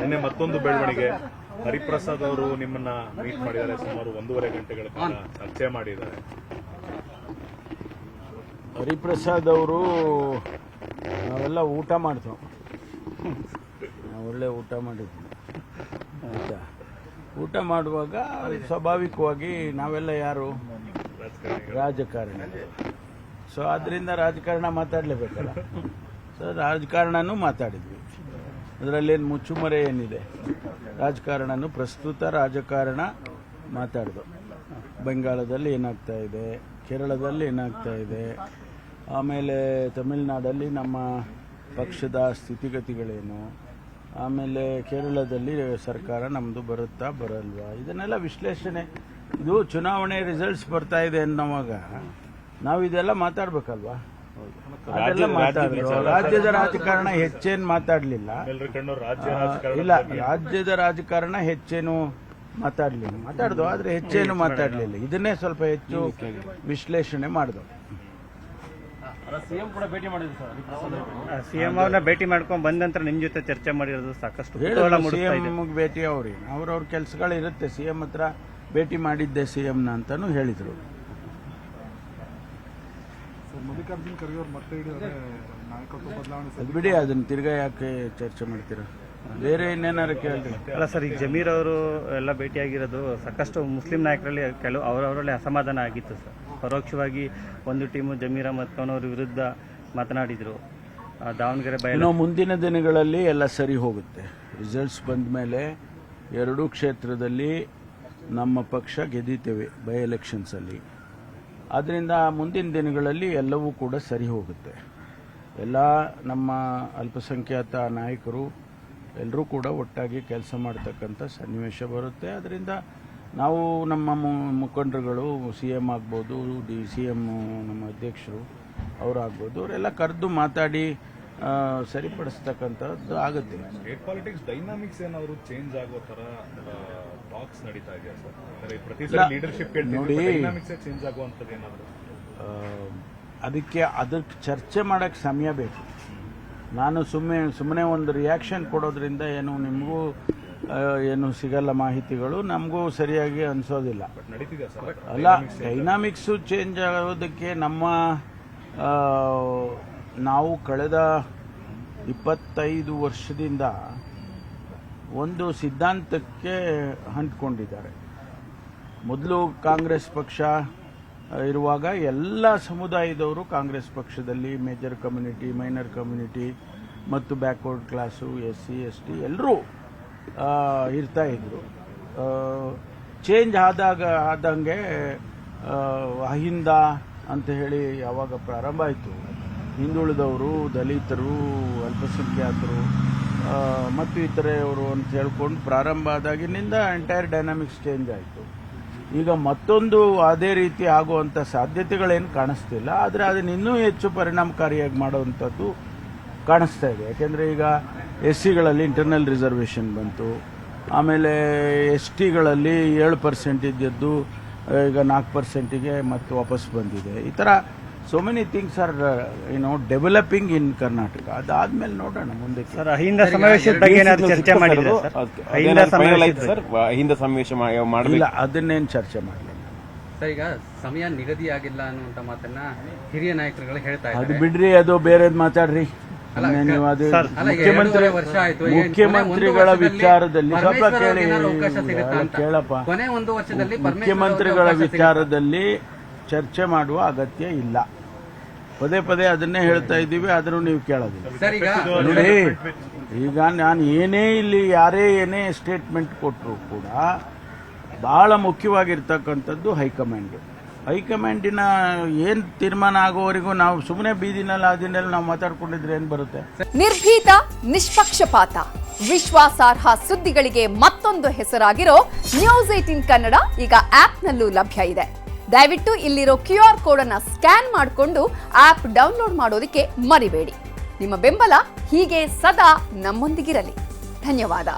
ನಿನ್ನೆ ಮತ್ತೊಂದು ಬೆಳವಣಿಗೆ, ಹರಿಪ್ರಸಾದ್ ಅವರು ನಿಮ್ಮನ್ನ ಮೀಟ್ ಮಾಡಿದ್ದಾರೆ, ಸುಮಾರು 1.5 ಗಂಟೆಗಳ ಕಾಲ ಚರ್ಚೆ ಮಾಡಿದ್ದಾರೆ. ಹರಿಪ್ರಸಾದ್ ಅವರು ನಾವೆಲ್ಲ ಊಟ ಮಾಡ್ತೇವೆ, ನಾವು ಒಳ್ಳೆ ಊಟ ಮಾಡಿದ್ವಿ ಆಯಿತಾ. ಊಟ ಮಾಡುವಾಗ ಸ್ವಾಭಾವಿಕವಾಗಿ ನಾವೆಲ್ಲ ಯಾರು ರಾಜಕಾರಣಿಗಳು, ಸೊ ಆದ್ದರಿಂದ ರಾಜಕಾರಣ ಮಾತಾಡಲೇಬೇಕಲ್ಲ. ಸೊ ರಾಜಕಾರಣನೂ ಮಾತಾಡಿದ್ವಿ, ಅದರಲ್ಲೇನು ಮುಚ್ಚುಮರೆ ಏನಿದೆ. ರಾಜಕಾರಣನೂ ಪ್ರಸ್ತುತ ರಾಜಕಾರಣ ಮಾತಾಡ್ದು. ಬೆಂಗಾಳದಲ್ಲಿ ಏನಾಗ್ತಾ ಇದೆ, ಕೇರಳದಲ್ಲಿ ಏನಾಗ್ತಾ ಇದೆ, ಆಮೇಲೆ ತಮಿಳುನಾಡಲ್ಲಿ ನಮ್ಮ ಪಕ್ಷದ ಸ್ಥಿತಿಗತಿಗಳೇನು, ಆಮೇಲೆ ಕೇರಳದಲ್ಲಿ ಸರ್ಕಾರ ನಮ್ಮದು ಬರುತ್ತಾ ಬರಲ್ವಾ, ಇದನ್ನೆಲ್ಲ ವಿಶ್ಲೇಷಣೆ. ಇದು ಚುನಾವಣೆ ರಿಸಲ್ಟ್ಸ್ ಬರ್ತಾ ಇದೆ ಅನ್ನೋವಾಗ ನಾವು ಇದೆಲ್ಲ ಮಾತಾಡ್ಬೇಕಲ್ವಾ. ಅದೆಲ್ಲ ಮಾತಾಡಿದ್ರು. ರಾಜ್ಯದ ರಾಜಕಾರಣ ಹೆಚ್ಚೇನು ಮಾತಾಡಲಿಲ್ಲ, ಇಲ್ಲ ರಾಜ್ಯದ ರಾಜಕಾರಣ ಹೆಚ್ಚೇನು ಮಾತಾಡ್ದು, ಆದರೆ ಹೆಚ್ಚೇನು ಮಾತಾಡಲಿಲ್ಲ. ಇದನ್ನೇ ಸ್ವಲ್ಪ ಹೆಚ್ಚು ವಿಶ್ಲೇಷಣೆ ಮಾಡಿದ್ರು. ಸಿಎಂ ಕೂಡ ಭೇಟಿ ಮಾಡಿದ್ರು ಸರ್. ಸಿಎಂ ಅವ್ರನ್ನ ಭೇಟಿ ಮಾಡ್ಕೊಂಡು ಬಂದ ನಂತರ ನಿಮ್ ಜೊತೆ ಚರ್ಚೆ ಮಾಡಿರೋದು ಸಾಕಷ್ಟು ಸಿಎಂ ಭೇಟಿ ಅವ್ರವ್ರ ಕೆಲಸಗಳು ಇರುತ್ತೆ. ಸಿಎಂ ಹತ್ರ ಭೇಟಿ ಮಾಡಿದ್ದೆ ಸಿಎಂನ ಅಂತಾನು ಹೇಳಿದ್ರು. ಮಲ್ಲಿಕಾರ್ಜುನ್ ಖರ್ಗೆ ಅವರು ಮತ್ತೆ ನಾಯಕತ್ವ ಬದಲಾವಣೆ ಅದು ಬಿಡಿ, ಅದನ್ನ ತಿರ್ಗಾ ಯಾಕೆ ಚರ್ಚೆ ಮಾಡ್ತೀರಾ, ಬೇರೆ ಇನ್ನೇನಾರು ಕೇಳ್ರಿ. ಅಲ್ಲ ಸರ್, ಈಗ ಜಮೀರ್ ಅವರು ಎಲ್ಲ ಭೇಟಿಯಾಗಿರೋದು ಸಾಕಷ್ಟು ಮುಸ್ಲಿಂ ನಾಯಕರಲ್ಲಿ ಕೆಲವು ಅವರವರಲ್ಲಿ ಅಸಮಾಧಾನ ಆಗಿತ್ತು ಸರ್. ಪರೋಕ್ಷವಾಗಿ ಒಂದು ಟೀಮು ಜಮೀರ್ ಅಹಮದ್ ಖಾನ್ ಅವ್ರ ವಿರುದ್ಧ ಮಾತನಾಡಿದ್ರು. ದಾವಣಗೆರೆ ಮುಂದಿನ ದಿನಗಳಲ್ಲಿ ಎಲ್ಲ ಸರಿ ಹೋಗುತ್ತೆ. ರಿಸಲ್ಟ್ಸ್ ಬಂದ ಮೇಲೆ ಎರಡೂ ಕ್ಷೇತ್ರದಲ್ಲಿ ನಮ್ಮ ಪಕ್ಷ ಗೆದ್ದಿದ್ದೇವೆ ಬೈ ಎಲೆಕ್ಷನ್ಸಲ್ಲಿ. ಆದ್ದರಿಂದ ಮುಂದಿನ ದಿನಗಳಲ್ಲಿ ಎಲ್ಲವೂ ಕೂಡ ಸರಿ ಹೋಗುತ್ತೆ. ಎಲ್ಲ ನಮ್ಮ ಅಲ್ಪಸಂಖ್ಯಾತ ನಾಯಕರು ಎಲ್ಲರೂ ಕೂಡ ಒಟ್ಟಾಗಿ ಕೆಲಸ ಮಾಡ್ತಕ್ಕಂಥ ಸನ್ನಿವೇಶ ಬರುತ್ತೆ. ಅದರಿಂದ ನಾವು ನಮ್ಮ ಮುಖಂಡರುಗಳು, ಸಿಎಂ ಆಗ್ಬೋದು, ಸಿಎಂ ನಮ್ಮ ಅಧ್ಯಕ್ಷರು ಅವರಾಗ್ಬೋದು, ಅವರೆಲ್ಲ ಕರೆದು ಮಾತಾಡಿ ಸರಿಪಡಿಸ್ತಕ್ಕಂಥದ್ದು ಆಗುತ್ತೆ. ಸ್ಟೇಟ್ ಪಾಲಿಟಿಕ್ಸ್ ಡೈನಾಮಿಕ್ಸ್ ಏನಾದರೂ ಚೇಂಜ್ ಆಗೋ ಥರ ಟಾಕ್ಸ್ ನಡೀತಾ ಇದೆಯಾ ಸರ್? ಪ್ರತಿ ಸಲ ಲೀಡರ್ಶಿಪ್ ನೋಡಿ, ಡೈನಾಮಿಕ್ಸ್ ಚೇಂಜ್ ಆಗುವಂಥದ್ದು ಏನಾದರೂ ಅದಕ್ಕೆ ಚರ್ಚೆ ಮಾಡೋಕ್ಕೆ ಸಮಯ ಬೇಕು. ನಾನು ಸುಮ್ಮನೆ ಒಂದು ರಿಯಾಕ್ಷನ್ ಕೊಡೋದ್ರಿಂದ ಏನು ನಿಮಗೂ ಏನು ಸಿಗಲ್ಲ ಮಾಹಿತಿಗಳು, ನಮಗೂ ಸರಿಯಾಗಿ ಅನಿಸೋದಿಲ್ಲ. ಅಲ್ಲ, ಡೈನಾಮಿಕ್ಸು ಚೇಂಜ್ ಆಗೋದಕ್ಕೆ ನಾವು ಕಳೆದ 25 ವರ್ಷದಿಂದ ಒಂದು ಸಿದ್ಧಾಂತಕ್ಕೆ ಅಂಟ್ಕೊಂಡಿದ್ದಾರೆ. ಮೊದಲು ಕಾಂಗ್ರೆಸ್ ಪಕ್ಷ ಇರುವಾಗ ಎಲ್ಲ ಸಮುದಾಯದವರು ಕಾಂಗ್ರೆಸ್ ಪಕ್ಷದಲ್ಲಿ, ಮೇಜರ್ ಕಮ್ಯುನಿಟಿ, ಮೈನರ್ ಕಮ್ಯುನಿಟಿ ಮತ್ತು ಬ್ಯಾಕ್ವರ್ಡ್ ಕ್ಲಾಸು, SC ST ಎಲ್ಲರೂ ಇರ್ತಾ ಇದ್ರು. ಚೇಂಜ್ ಆದಂಗೆ ಅಹಿಂದ ಅಂತ ಹೇಳಿ ಯಾವಾಗ ಪ್ರಾರಂಭ ಆಯಿತು, ಹಿಂದುಳಿದವರು, ದಲಿತರು, ಅಲ್ಪಸಂಖ್ಯಾತರು ಮತ್ತು ಇತರೆಯವರು ಅಂತ ಹೇಳ್ಕೊಂಡು ಪ್ರಾರಂಭ ಆದಾಗಿನಿಂದ ಎಂಟೈರ್ ಡೈನಾಮಿಕ್ಸ್ ಚೇಂಜ್ ಆಯಿತು. ಈಗ ಮತ್ತೊಂದು ಅದೇ ರೀತಿ ಆಗುವಂಥ ಸಾಧ್ಯತೆಗಳೇನು ಕಾಣಿಸ್ತಿಲ್ಲ, ಆದರೆ ಅದನ್ನು ಇನ್ನೂ ಹೆಚ್ಚು ಪರಿಣಾಮಕಾರಿಯಾಗಿ ಮಾಡುವಂಥದ್ದು ಕಾಣಿಸ್ತಾ ಇದೆ. ಯಾಕೆಂದರೆ ಈಗ SCಗಳಲ್ಲಿ ಇಂಟರ್ನಲ್ ರಿಸರ್ವೇಷನ್ ಬಂತು, ಆಮೇಲೆ STಗಳಲ್ಲಿ 7% ಇದ್ದದ್ದು ಈಗ 4%ಗೆ ಮತ್ತೆ ವಾಪಸ್ ಬಂದಿದೆ. ಈ ಥರ so many things are developing in Karnataka. ಅದಾದ್ಮೇಲೆ ನೋಡೋಣ ಮುಂದೆ. ಸರ್, ಅಹಿಂದ ಸಮಾವೇಶದ ಬಗ್ಗೆ ಏನಾದರೂ ಚರ್ಚೆ ಮಾಡಿದ್ರೆ ಇಲ್ಲ, ಅದನ್ನೇನು ಚರ್ಚೆ ಮಾಡಲಿಲ್ಲ ಸರ್. ಈಗ ಸಮಯ ನಿಗದಿಯಾಗಿಲ್ಲ ಅನ್ನುವಂತ ಮಾತನ್ನ ಹಿರಿಯ ನಾಯಕರುಗಳು ಹೇಳ್ತಾ ಇದ್ದಾರೆ. ಅದು ಬಿಡ್ರಿ, ಅದು ಬೇರೆದ್ ಮಾತಾಡ್ರಿ. ನೀವು ಅದು ಮುಖ್ಯಮಂತ್ರಿಗಳ ವಿಚಾರದಲ್ಲಿ ಸ್ವಲ್ಪ ಕೇಳಪ್ಪ. ಮುಖ್ಯಮಂತ್ರಿಗಳ ವಿಚಾರದಲ್ಲಿ ಚರ್ಚೆ ಮಾಡುವ ಅಗತ್ಯ ಇಲ್ಲ. ಪದೇ ಪದೇ ಅದನ್ನೇ ಹೇಳ್ತಾ ಇದ್ದೀವಿ, ಆದರೂ ನೀವು ಕೇಳೋದಿಲ್ಲ. ನೋಡಿ, ಈಗ ನಾನು ಇಲ್ಲಿ ಯಾರೇ ಏನೇ ಸ್ಟೇಟ್ಮೆಂಟ್ ಕೊಟ್ಟರು ಕೂಡ ಬಹಳ ಮುಖ್ಯವಾಗಿರ್ತಕ್ಕಂಥದ್ದು ಹೈಕಮಾಂಡಿನ ಏನು ತೀರ್ಮಾನ ಆಗೋವರೆಗೂ ನಾವು ಸುಮ್ಮನೆ ಬೀದಿನಲ್ಲಿ ಅದನ್ನೆಲ್ಲ ನಾವು ಮಾತಾಡ್ಕೊಂಡಿದ್ರೆ ಏನು ಬರುತ್ತೆ? ನಿರ್ಭೀತ, ನಿಷ್ಪಕ್ಷಪಾತ, ವಿಶ್ವಾಸಾರ್ಹ ಸುದ್ದಿಗಳಿಗೆ ಮತ್ತೊಂದು ಹೆಸರಾಗಿರೋ ನ್ಯೂಸ್ 18 ಕನ್ನಡ ಈಗ ಆಪ್ನಲ್ಲೂ ಲಭ್ಯ ಇದೆ. ದಯವಿಟ್ಟು ಇಲ್ಲಿರೋ QR ಕೋಡ್ ಅನ್ನು ಸ್ಕ್ಯಾನ್ ಮಾಡಿಕೊಂಡು ಆಪ್ ಡೌನ್ಲೋಡ್ ಮಾಡೋದಕ್ಕೆ ಮರಿಬೇಡಿ. ನಿಮ್ಮ ಬೆಂಬಲ ಹೀಗೆ ಸದಾ ನಮ್ಮೊಂದಿಗಿರಲಿ. ಧನ್ಯವಾದ.